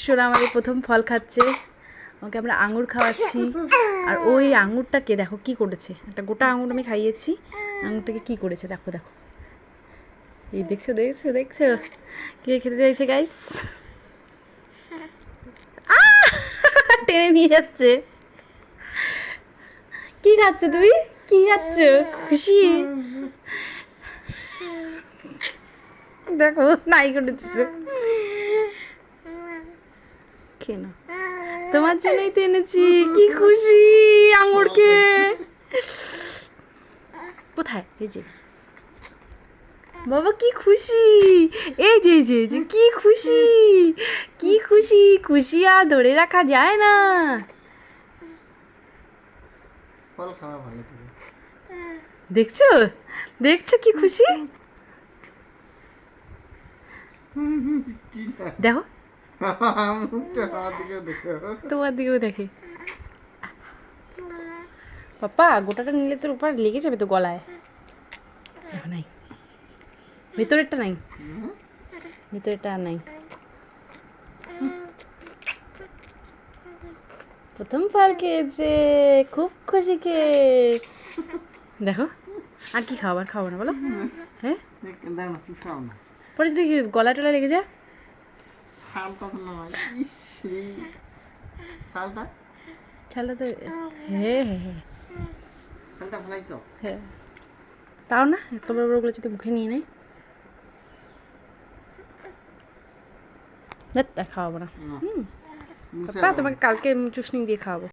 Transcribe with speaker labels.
Speaker 1: সোনা আমাদের প্রথম ফল খাচ্ছে, ওকে আমরা আঙুর খাওয়াচ্ছি। আর ওই আঙুরটাকে দেখো কি করেছে, একটা গোটা আঙুর আমি খাইয়েছি, আঙুরটাকে কি করেছে দেখো দেখো, এই দেখছো দেখছো দেখছো কে খেতে চাইছে গাইস, টেনে নিয়ে যাচ্ছে। কি খাচ্ছ তুমি, কি খাচ্ছ, খুশি? দেখো নাই করে দিচ্ছে, কেন তোমার জন্যই তো এনেছি, কি খুশি আঙুর খেয়ে। কোথায়, এই যে বাবা কি খুশি, এই যে এই যে এই যে কি খুশি, কি খুশি, খুশি আর ধরে রাখা যায় না। দেখছো দেখছো কি খুশি, দেখো তোমার দিকেও দেখে। পাপা গোটাটা নিলে তোর উপর লেগে যাবে তো গলায়, দেখো নাই, ভেতরেরটা নাই, ভেতরেরটা আর নাই। প্রথম ফল খেয়েছে, খুব খুশি খেয়ে। দেখো আর কি খাবার খাবো না বলো, হ্যাঁ পরে যদি গলা টলা লেগে যায়, ছালটা তো, হ্যাঁ হ্যাঁ হ্যাঁ হ্যাঁ, তাও না এত বড় বড়গুলো যদি মুখে নিয়ে নেয়, আর খাওয়াবো না। পাপা তোমাকে কালকে চুষনি দিয়ে খাওয়াবো।